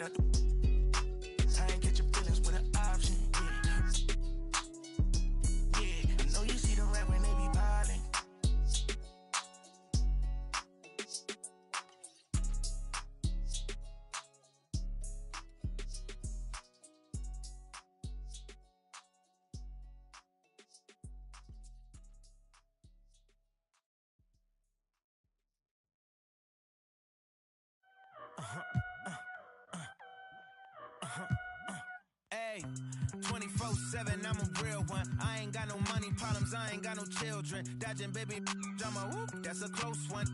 I ain't get your feelings with an option. Yeah, I know you see the rap when they be piling. Hey, 24/7, I'm a real one. I ain't got no money problems, I ain't got no children. Dodging baby drama, whoop, that's a close one.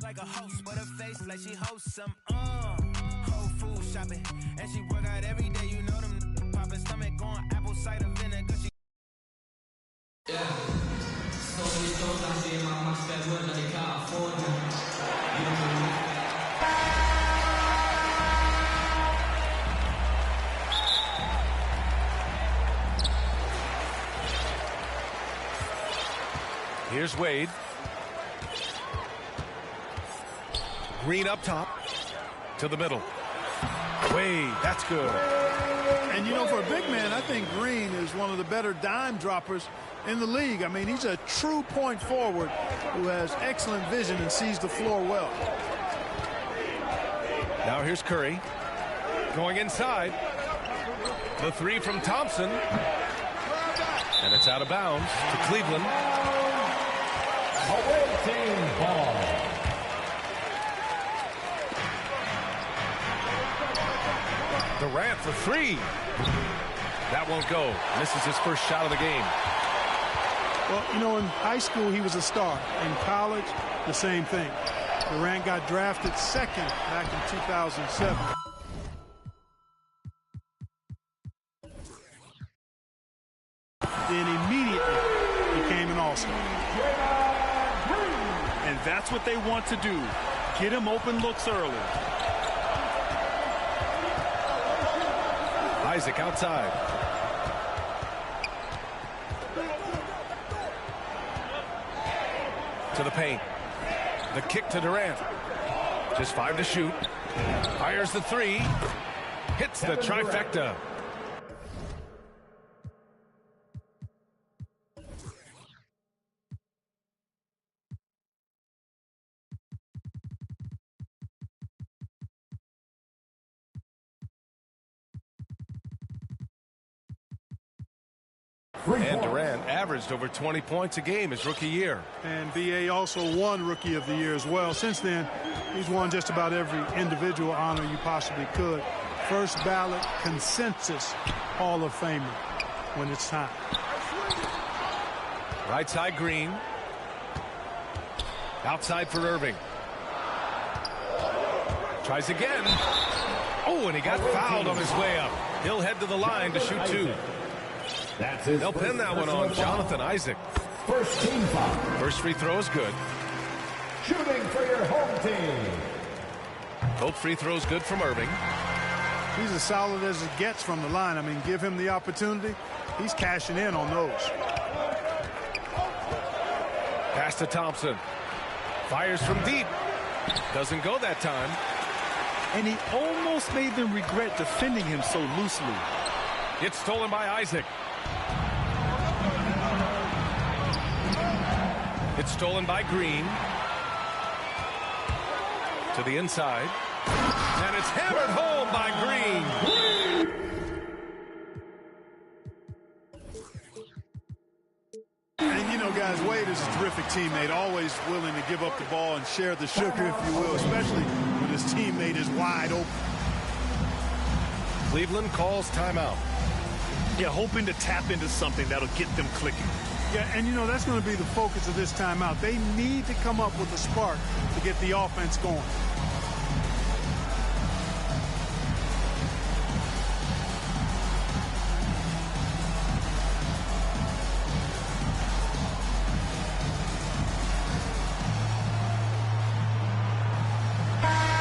Like a host, but her face like she hosts some. Whole food shopping, and she work out every day. You know them popping stomach going apple cider vinegar. Yeah, so many thoughts out there in my spare word that they can't afford them. You know what I mean? Here's Wade. Green up top to the middle. Wade, that's good. And, you know, for a big man, I think Green is one of the better dime droppers in the league. I mean, he's a true point forward who has excellent vision and sees the floor well. Now here's Curry. Going inside. The three from Thompson. And it's out of bounds to Cleveland. Away team ball. Durant for three. That won't go. Misses his first shot of the game. Well, you know, in high school, he was a star. In college, the same thing. Durant got drafted second back in 2007. Then immediately became an all-star. And that's what they want to do. Get him open looks early. Isaac outside. To the paint. The kick to Durant. Just 5 to shoot. Fires the three. Hits the trifecta. And Durant averaged over 20 points a game his rookie year. And B.A. also won Rookie of the Year as well. Since then, he's won just about every individual honor you possibly could. First ballot consensus Hall of Famer when it's time. Right side Green. Outside for Irving. Tries again. Oh, and he got fouled on his way up. He'll head to the line to shoot two. They'll pin that one on Jonathan Isaac. First team foul. First free throw is good. Shooting for your home team. Both free throws good from Irving. He's as solid as it gets from the line. I mean, give him the opportunity. He's cashing in on those. Pass to Thompson. Fires from deep. Doesn't go that time. And he almost made them regret defending him so loosely. It's stolen by Isaac. It's stolen by Green. To the inside. And it's hammered home by Green. And, you know, guys, Wade is a terrific teammate, always willing to give up the ball and share the sugar, if you will, especially when his teammate is wide open. Cleveland calls timeout. Yeah, hoping to tap into something that'll get them clicking. Yeah, and, you know, that's going to be the focus of this timeout. They need to come up with a spark to get the offense going.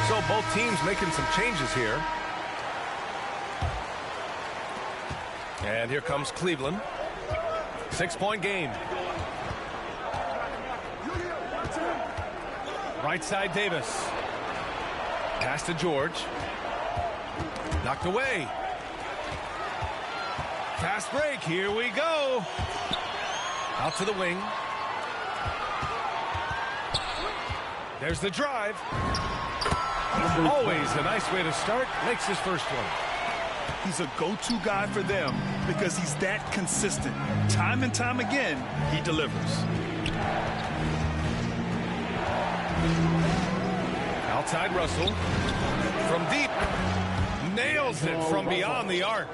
So both teams making some changes here. And here comes Cleveland. 6-point game. Right side Davis. Pass to George. Knocked away. Fast break. Here we go. Out to the wing. There's the drive. Always a nice way to start. Makes his first one. He's a go-to guy for them because he's that consistent. Time and time again, he delivers. Outside Russell. From deep. Nails it from beyond the arc.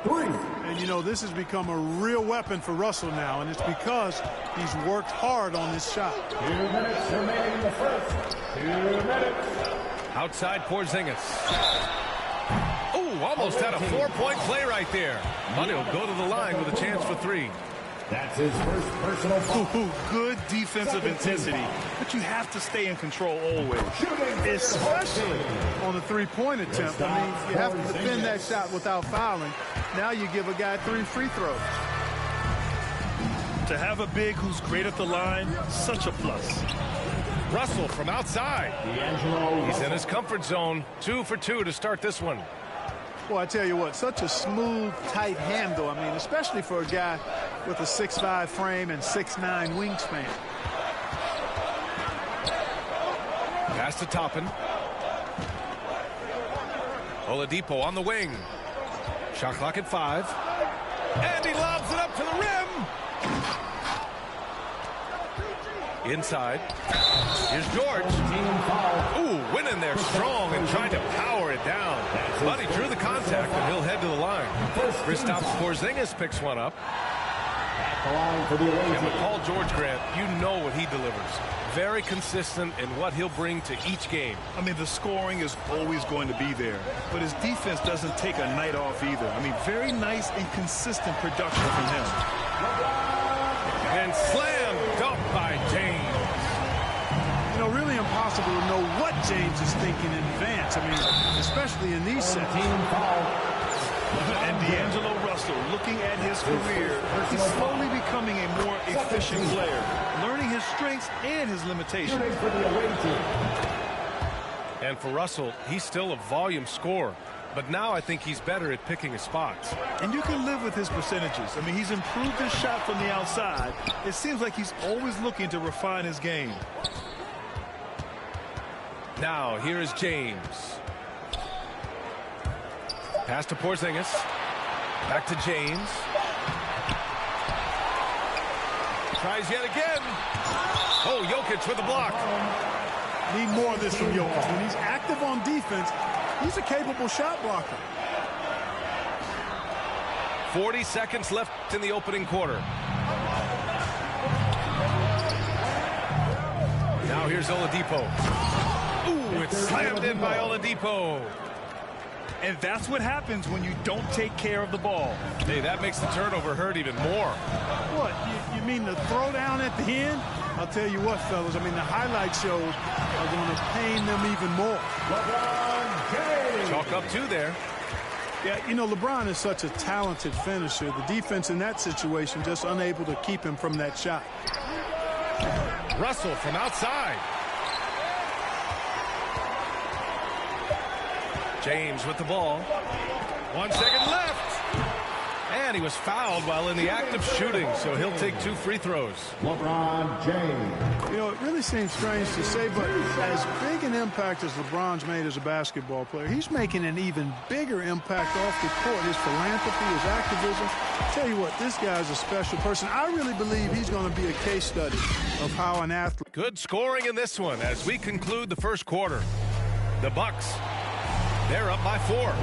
And, you know, this has become a real weapon for Russell now, and it's because he's worked hard on this shot. 2 minutes remaining in the first. 2 minutes. Outside Porzingis. Oh, almost had a 4-point play right there. But he'll go to the line with a chance for 3. That's his first personal foul. Good defensive intensity, but you have to stay in control always. Especially on the three-point attempt. I mean, you have to defend that shot without fouling. Now you give a guy 3 free throws. To have a big who's great at the line, such a plus. Russell from outside. He's in his comfort zone. 2 for 2 to start this one. Well, I tell you what, such a smooth, tight handle. I mean, especially for a guy with a 6'5" frame and 6'9" wingspan. Pass to Toppin. Oladipo on the wing. Shot clock at 5. And he lobs it up to the rim. Inside. Here's George. Ooh, went in there strong and tried to power it down. But he drew the contact, and he'll head to the line. Kristaps Porzingis picks one up. And with Paul George, Grant, you know what he delivers. Very consistent in what he'll bring to each game. I mean, the scoring is always going to be there, but his defense doesn't take a night off either. I mean, very nice and consistent production from him. And slam dunk by James. You know, really impossible to know what James is thinking in advance. I mean, especially in these sets. And D'Angelo Russell, looking at his career, he's slowly becoming a more efficient player, learning his strengths and his limitations. And for Russell, he's still a volume scorer. But now I think he's better at picking his spots. And you can live with his percentages. I mean, he's improved his shot from the outside. It seems like he's always looking to refine his game. Now, here is James. Pass to Porzingis. Back to James. Tries yet again. Oh, Jokic with the block. Need more of this from Jokic. When he's active on defense, he's a capable shot blocker. 40 seconds left in the opening quarter. Now here's Oladipo. Ooh, it's slammed in by Oladipo. And that's what happens when you don't take care of the ball. Hey, that makes the turnover hurt even more. What, you mean the throwdown at the end? I'll tell you what, fellas, I mean, the highlight shows are going to pain them even more. Chalk up 2 there. Yeah, you know, LeBron is such a talented finisher. The defense in that situation just unable to keep him from that shot. Russell from outside. James with the ball. 1 second left. And he was fouled while in the act of shooting, so he'll take 2 free throws. LeBron James. You know, it really seems strange to say, but as big an impact as LeBron's made as a basketball player, he's making an even bigger impact off the court. His philanthropy, his activism. Tell you what, this guy's a special person. I really believe he's going to be a case study of how an athlete. Good scoring in this one as we conclude the first quarter. The Bucks, they're up by 4.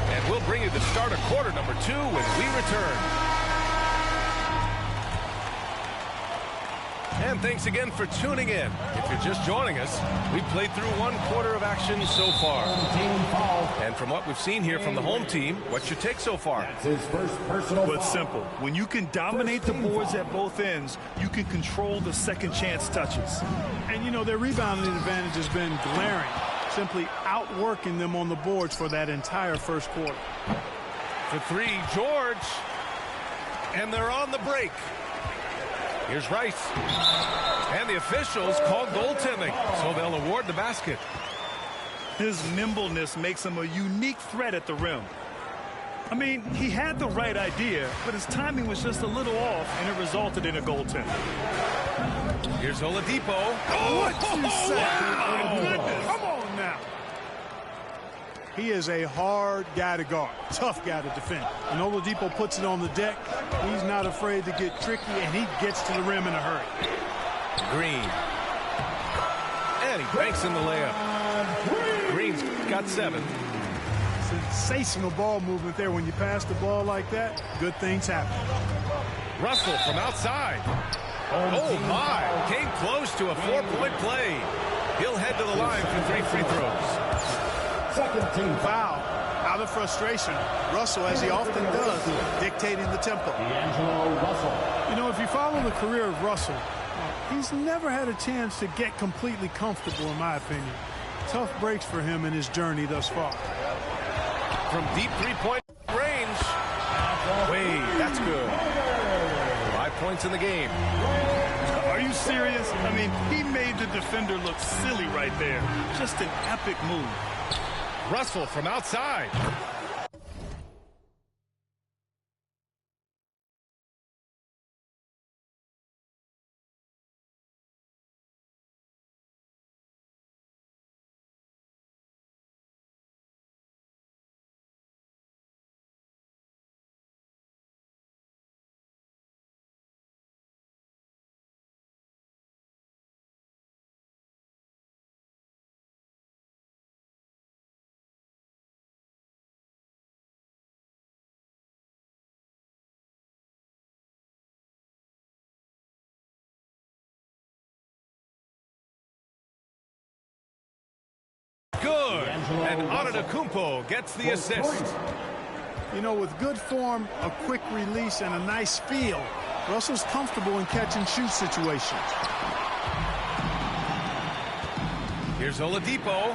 And we'll bring you the start of quarter number 2 when we return. And thanks again for tuning in. If you're just joining us, we've played through 1 quarter of action so far. And from what we've seen here from the home team, what's your take so far? That's his first personal But foul. simple. When you can dominate the boards at both ends, you can control the second chance touches. And, you know, their rebounding advantage has been glaring. Simply outworking them on the boards for that entire first quarter. For 3, George. And they're on the break. Here's Rice. And the officials call goaltending, so they'll award the basket. His nimbleness makes him a unique threat at the rim. I mean, he had the right idea, but his timing was just a little off, and it resulted in a goaltender. Here's Oladipo. What you say? Come on now. He is a hard guy to guard, tough guy to defend. And Oladipo puts it on the deck. He's not afraid to get tricky, and he gets to the rim in a hurry. Green. And he banks in the layup. Green's got 7. Sensational ball movement there. When you pass the ball like that, good things happen. Russell from outside. Oh, my. Came close to a 4-point play. He'll head to the line for 3 free throws. Second team Foul. Out of frustration, Russell, as he often does, dictating the tempo. D'Angelo Russell. You know, if you follow the career of Russell, he's never had a chance to get completely comfortable, in my opinion. Tough breaks for him in his journey thus far. From deep 3-point range. Wade, that's good. 5 points in the game. Are you serious? I mean, he made the defender look silly right there. Just an epic move. Russell from outside. Good. And Antetokounmpo gets the assist. You know, with good form, a quick release, and a nice feel, Russell's comfortable in catch-and-shoot situations. Here's Oladipo.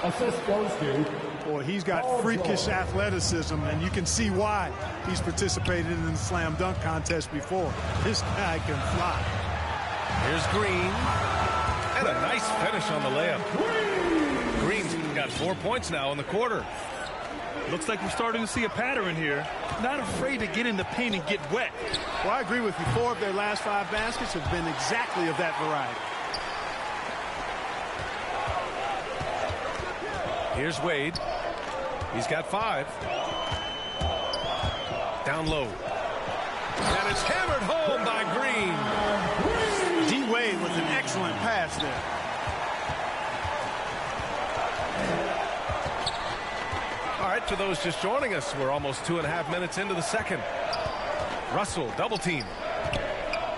Assist goes to. Boy, he's got freakish athleticism, and you can see why he's participated in the slam dunk contest before. This guy can fly. Here's Green. And a nice finish on the layup. Green's got 4 points now in the quarter. Looks like we're starting to see a pattern here. Not afraid to get in the paint and get wet. Well, I agree with you. 4 of their last 5 baskets have been exactly of that variety. Here's Wade. He's got 5. Down low. And it's hammered home by Green. D-Wade with an excellent pass there. All right, to those just joining us, we're almost 2.5 minutes into the second. Russell, double team.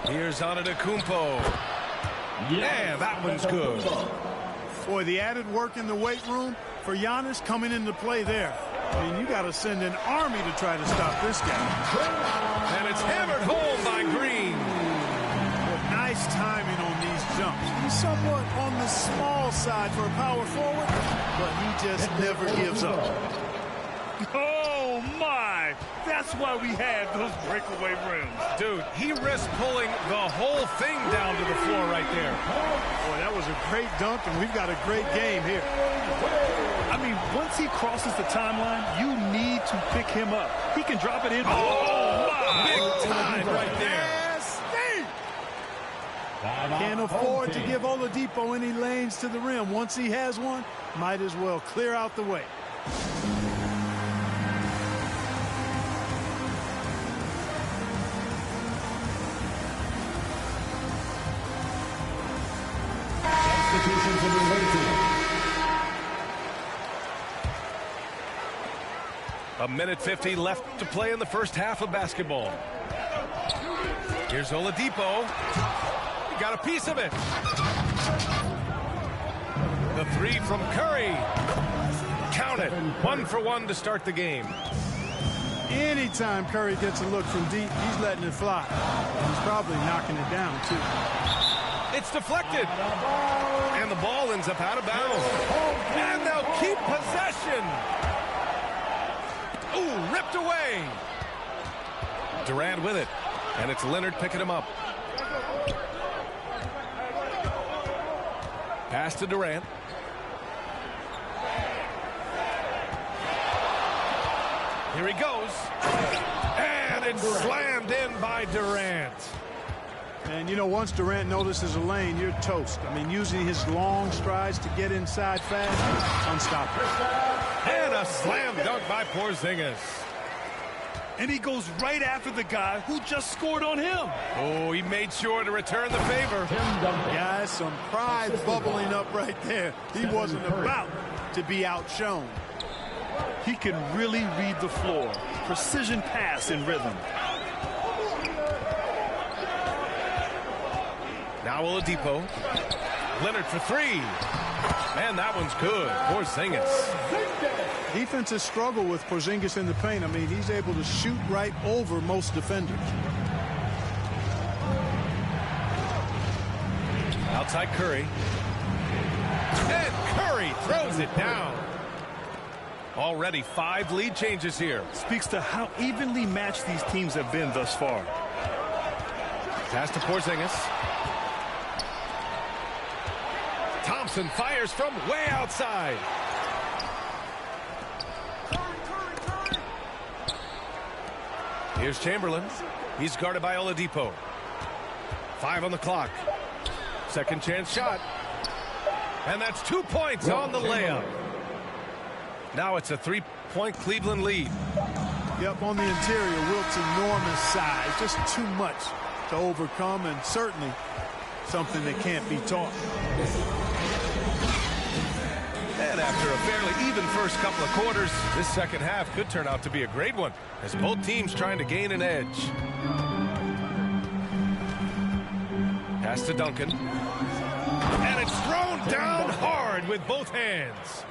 Here's Antetokounmpo. Yeah, that one's good. Boy, the added work in the weight room for Giannis coming into play there. I mean, you got to send an army to try to stop this guy. And it's hammered home by Green. Nice timing on these jumps. He's somewhat on the small side for a power forward, but he just never gives up. Oh, my. That's why we had those breakaway rims. Dude, he risked pulling the whole thing down to the floor right there. Boy, that was a great dunk, and we've got a great game here. I mean, once he crosses the timeline, you need to pick him up. He can drop it in. Oh, my. Big time right there. Can't afford to give Oladipo any lanes to the rim. Once he has one, might as well clear out the way. Substitutions have been waiting. A minute 50 left to play in the first half of basketball. Here's Oladipo. He got a piece of it. The 3 from Curry. Count it. 1 for 1 to start the game. Anytime Curry gets a look from deep, he's letting it fly. He's probably knocking it down, too. It's deflected. And the ball ends up out of bounds. And they'll keep possession. Ooh, ripped away. Durant with it. And it's Leonard picking him up. Pass Pass to Durant. Here he goes. And it's slammed in by Durant. And, you know, once Durant notices a lane, you're toast. I mean, using his long strides to get inside fast, unstoppable. And a slam dunk by Porzingis. And he goes right after the guy who just scored on him. Oh, he made sure to return the favor. Guys, some pride bubbling up right there. He wasn't about to be outshone. He can really read the floor. Precision pass in rhythm. Now Oladipo. Leonard for three. And that one's good. Porzingis. Defenses struggle with Porzingis in the paint. I mean, he's able to shoot right over most defenders. Outside Curry. And Curry throws it down. Already 5 lead changes here. Speaks to how evenly matched these teams have been thus far. Pass to Porzingis. Thompson fires from way outside. Here's Chamberlain. He's guarded by Oladipo. 5 on the clock. Second chance shot. And that's 2 points on the layup. Now it's a 3-point Cleveland lead. Yep, on the interior, Wilt's enormous size. Just too much to overcome, and certainly something that can't be taught. And after a fairly even first couple of quarters, this second half could turn out to be a great one, as both teams trying to gain an edge. Pass to Duncan. And it's thrown down hard with both hands.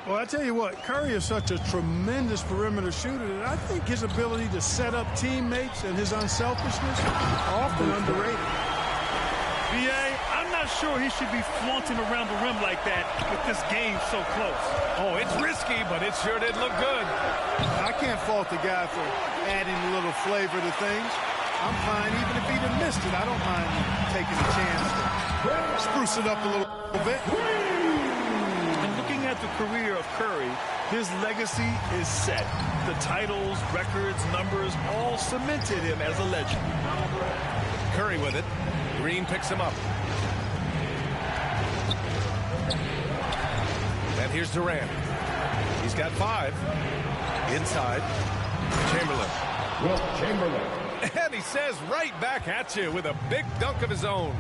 Well, I tell you what, Curry is such a tremendous perimeter shooter that I think his ability to set up teammates and his unselfishness are often underrated. B.A., I'm not sure he should be flaunting around the rim like that with this game so close. Oh, it's risky, but it sure did look good. I can't fault the guy for adding a little flavor to things. I'm fine even if he'd have missed it. I don't mind taking a chance to spruce it up a little bit. And looking at the career of Curry, his legacy is set. The titles, records, numbers all cemented him as a legend. Curry with it. Green picks him up. And here's Durant. He's got 5. Inside. Chamberlain. Wilt Chamberlain. And he says right back at you with a big dunk of his own.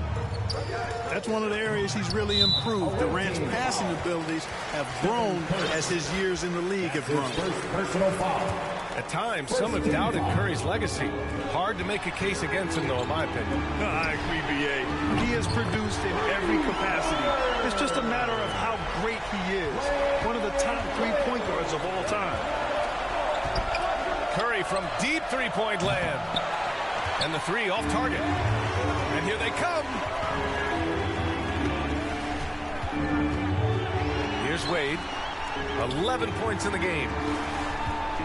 That's one of the areas he's really improved. Durant's passing abilities have grown as his years in the league have grown. First personal foul. At times, some have doubted Curry's legacy. Hard to make a case against him, though, in my opinion. I agree, B.A. He has produced in every capacity. It's just a matter of how great he is. One of the top 3 point guards of all time. Curry from deep three-point land. And the 3 off target. And here they come. Here's Wade. 11 points in the game.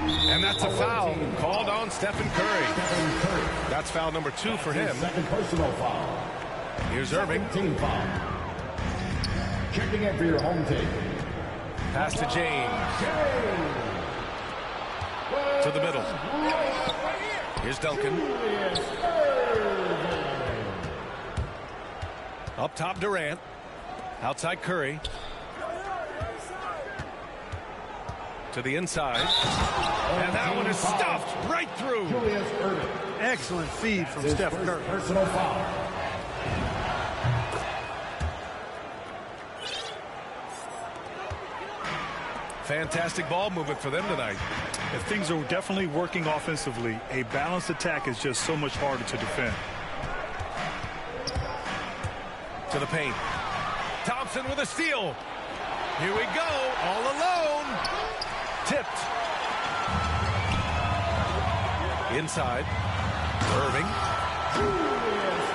And that's a foul called on Stephen Curry. That's foul number 2 for him. Second personal foul. Here's Irving. Team foul. Checking in for your home team. Pass to James. To the middle. Here's Duncan. Up top, Durant. Outside, Curry. To the inside. And that one is stuffed right through. Excellent feed from Steph Curry. Personal foul. Fantastic ball movement for them tonight. If things are definitely working offensively, a balanced attack is just so much harder to defend. To the paint. Thompson with a steal. Here we go, all alone. Tipped. Inside. Irving.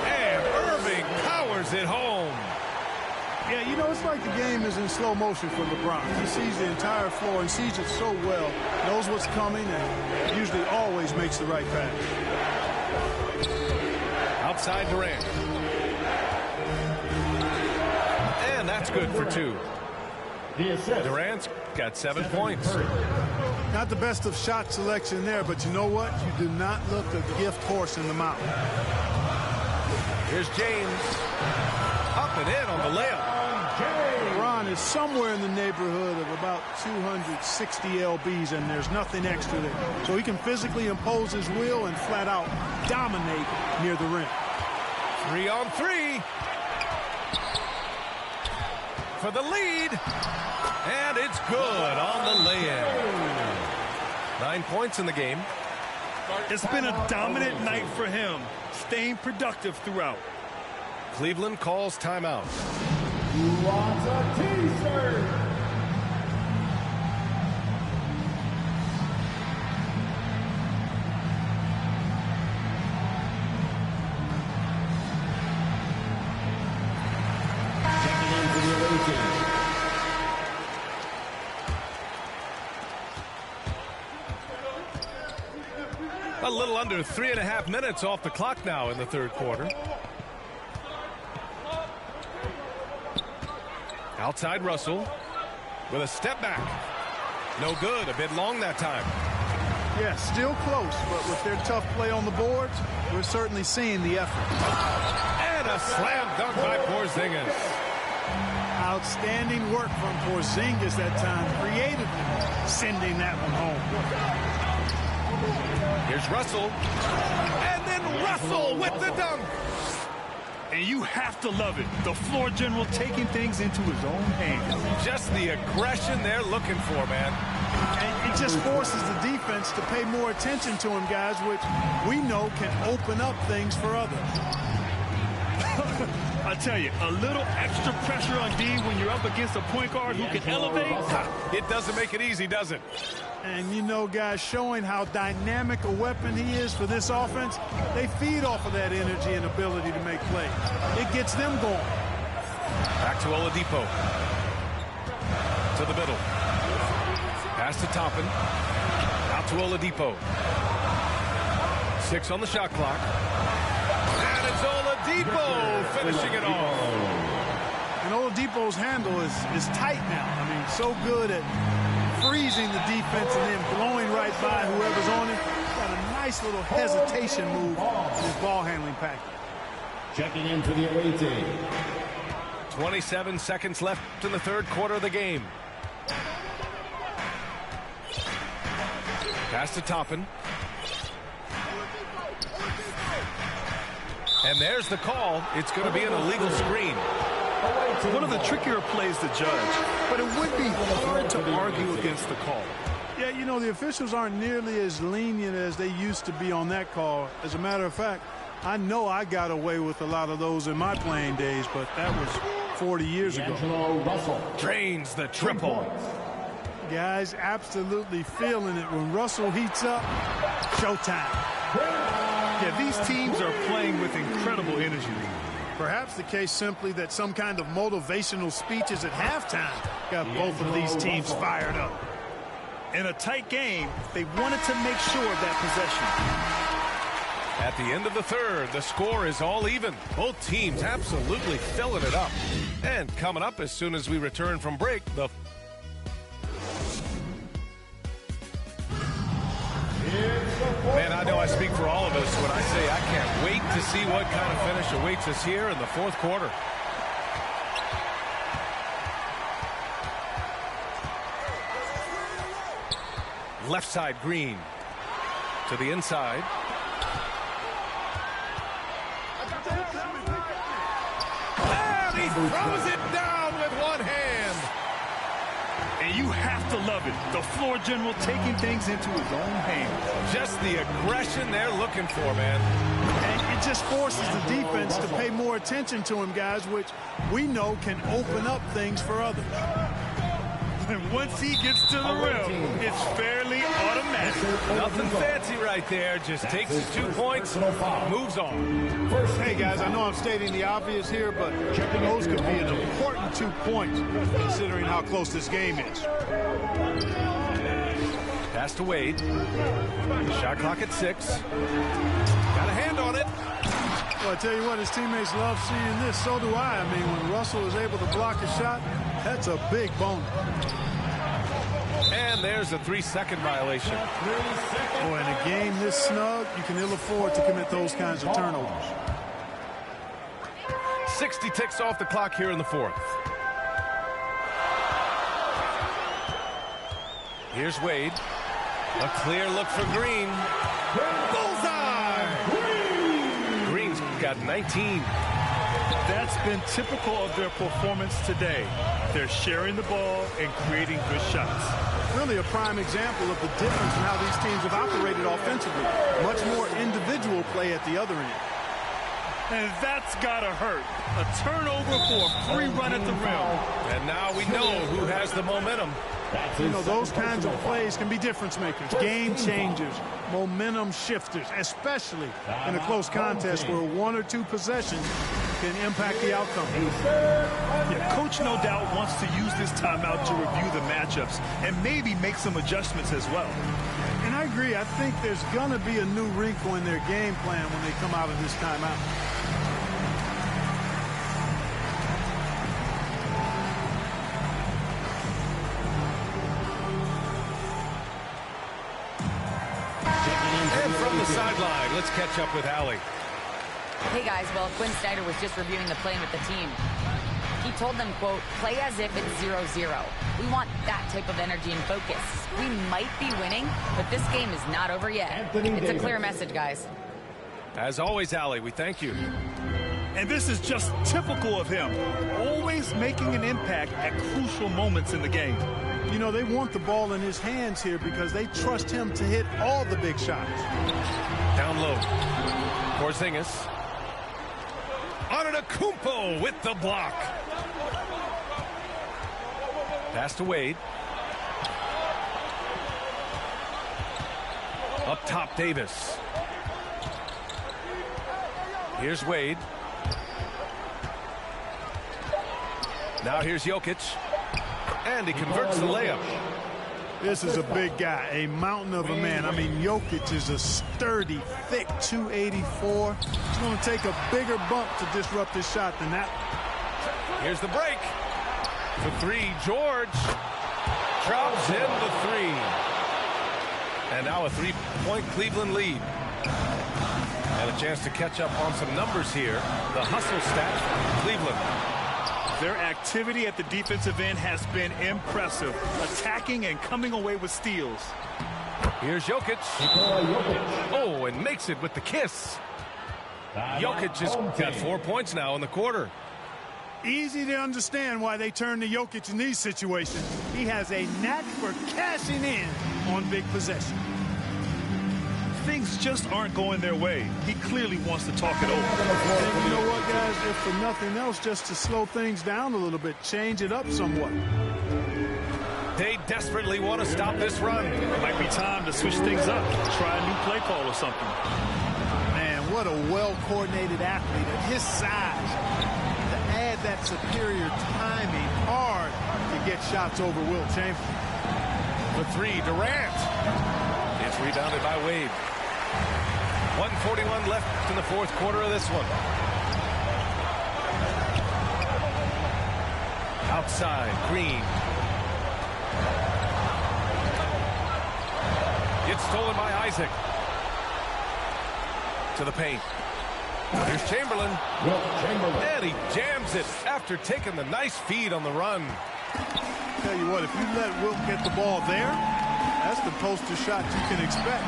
And Irving powers it home. Yeah, you know, it's like the game is in slow motion for LeBron. He sees the entire floor and sees it so well, knows what's coming, and usually always makes the right pass. Outside Durant. And that's That's good for 2. Durant's got 7 points. Not the best of shot selection there, but you know what? You do not look a gift horse in the mouth. Here's James. Up and in on the layup. Ron is somewhere in the neighborhood of about 260 lbs, and there's nothing extra there. So he can physically impose his will and flat out dominate near the rim. 3 on 3. For the lead. And it's good on the lay-in. 9 points in the game. It's been a dominant night for him, staying productive throughout. Cleveland calls timeout. Who wants a t-shirt? Checking into the away team. A little under 3.5 minutes off the clock now in the third quarter. Outside Russell with a step back. No good. A bit long that time. Yeah, still close, but with their tough play on the boards, we're certainly seeing the effort. And a slam dunk by Porzingis. Outstanding work from Porzingis that time, creatively sending that one home. Here's Russell. And then Russell with the dunk. And you have to love it. The floor general taking things into his own hands. Just the aggression they're looking for, man. And it just forces the defense to pay more attention to him, guys, which we know can open up things for others. I tell you, a little extra pressure on D when you're up against a point guard who can elevate. It doesn't make it easy, does it? And, you know, guys, showing how dynamic a weapon he is for this offense, they feed off of that energy and ability to make plays. It gets them going. Back to Oladipo. To the middle. Pass to Toppin. Out to Oladipo. 6 on the shot clock. And it's Oladipo finishing it off. And Oladipo's handle is tight now. I mean, so good at freezing the defense and then blowing right by whoever's on it. Got a nice little hesitation move in his ball handling package. Checking into the away team. 27 seconds left in the third quarter of the game. Pass to Toppin. And there's the call. It's going to be an illegal screen. One of the trickier plays to judge, but it would be hard to argue against the call. Yeah, you know, the officials aren't nearly as lenient as they used to be on that call. As a matter of fact, I know I got away with a lot of those in my playing days, but that was 40 years ago. Russell Drains the triple. Guys absolutely feeling it. When Russell heats up, showtime. Yeah, these teams are playing with incredible energy. Perhaps the case simply that some kind of motivational speeches at halftime got both of these teams fired up. In a tight game, they wanted to make sure of that possession. At the end of the third, the score is all even. Both teams absolutely filling it up. And coming up as soon as we return from break, the man, I know I speak for all of us when I say I can't wait to see what kind of finish awaits us here in the fourth quarter. Left side, Green. To the inside. And he throws it down with one hand. And you have to love it. The floor general taking things into his own hands. Just the aggression they're looking for, man. And it just forces the defense to pay more attention to him, guys, which we know can open up things for others. And once he gets to the rim, it's fairly automatic. Nothing fancy right there. Just takes his 2 points, moves on. Hey, guys, I know I'm stating the obvious here, but those could be an important 2 points considering how close this game is. Pass to Wade. Shot clock at 6. Got a hand on it. Well, I tell you what, his teammates love seeing this. So do I. I mean, when Russell is able to block a shot, that's a big bonus. And there's a 3-second violation. Boy, in a game this snug, you can ill afford to commit those kinds of turnovers. 60 ticks off the clock here in the fourth. Here's Wade. A clear look for Green. Bullseye! Green's got 19. That's been typical of their performance today. They're sharing the ball and creating good shots. Really a prime example of the difference in how these teams have operated offensively. Much more individual play at the other end. And that's got to hurt. A turnover for a free run at the rim. And now we know who has the momentum. You know, those kinds of plays can be difference makers, game changers, momentum shifters, especially in a close contest where 1 or 2 possessions can impact the outcome. Yeah, Coach no doubt wants to use this timeout to review the matchups and maybe make some adjustments as well. And I agree. I think there's going to be a new wrinkle in their game plan when they come out of this timeout. And from the sideline, let's catch up with Allie. Hey guys, well, Quinn Snyder was just reviewing the play with the team. He told them, quote, play as if it's 0-0. We want that type of energy and focus. We might be winning, but this game is not over yet. It's a clear message, guys. As always, Allie, we thank you. And this is just typical of him, always making an impact at crucial moments in the game. You know, they want the ball in his hands here because they trust him to hit all the big shots. Down low. Porzingis. Antetokounmpo with the block. Pass to Wade. Up top, Davis. Here's Wade. Now here's Jokic. And he converts the layup. This is a big guy, a mountain of a man. I mean, Jokic is a sturdy, thick 284. It's going to take a bigger bump to disrupt his shot than that. Here's the break. For 3, George drops in the 3. And now a 3-point Cleveland lead. And a chance to catch up on some numbers here. The hustle stats from Cleveland. Their activity at the defensive end has been impressive, attacking and coming away with steals. Here's Jokic. Oh, and makes it with the kiss. Jokic has got 4 points now in the quarter. Easy to understand why they turn to Jokic in these situations. He has a knack for cashing in on big possessions. Things just aren't going their way. He clearly wants to talk it over. And you know what, guys? If for nothing else, just to slow things down a little bit, change it up somewhat. They desperately want to stop this run. Might be time to switch things up. Try a new play call or something. Man, what a well-coordinated athlete at his size. To add that superior timing, hard to get shots over Will Chamberlain. The 3, Durant. It's rebounded by Wade. 1:41 left in the fourth quarter of this one. Outside, Green. It's stolen by Isaac. To the paint. Here's Chamberlain. And he jams it after taking the nice feed on the run. Tell you what, if you let Wilt get the ball there, that's the poster shot you can expect.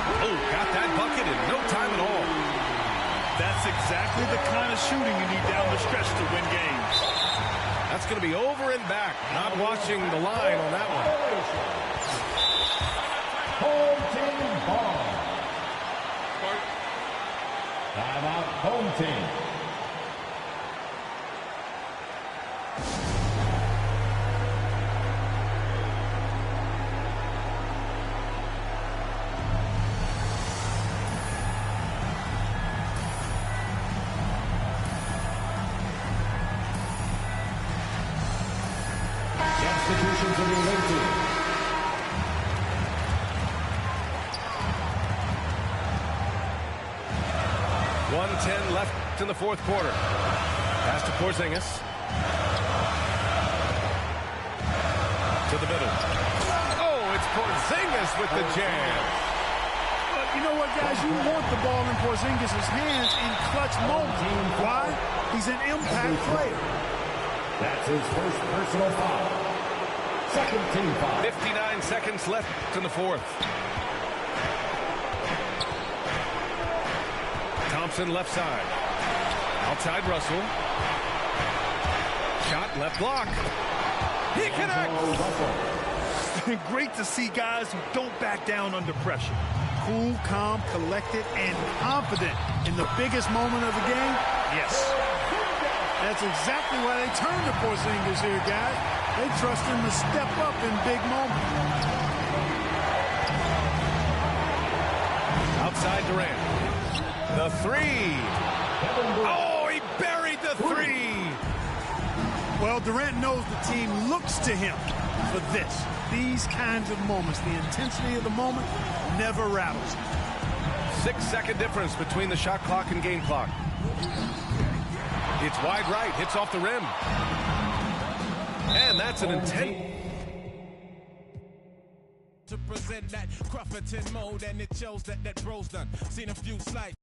Oh, got that bucket in no time at all. That's exactly the kind of shooting you need down the stretch to win games. That's going to be over and back. Not watching the line on that one. Home team ball. Timeout, home team. Substitutions are related. 1:10 left in the fourth quarter. Pass to Porzingis. To the middle. Oh, it's Porzingis with the jam. But you know what, guys? You want the ball in Porzingis' hands in clutch moments. Why? He's an impact player. That's his first personal foul. Second team foul. 59 seconds left in the fourth. Thompson left side. Outside Russell. Shot left block. He connects. Great to see guys who don't back down under pressure. Cool, calm, collected, and confident in the biggest moment of the game. Yes. That's exactly why they turn to Porzingis here, guys. They trust him to step up in big moments. Outside Durant. The three. Oh, he buried the three. Well, Durant knows the team looks to him for this. These kinds of moments, the intensity of the moment never rattles him. 6-second difference between the shot clock and game clock. It's wide right, hits off the rim. And that's an intense. To present that Crufferton mode, and it shows that bros done. Seen a few slight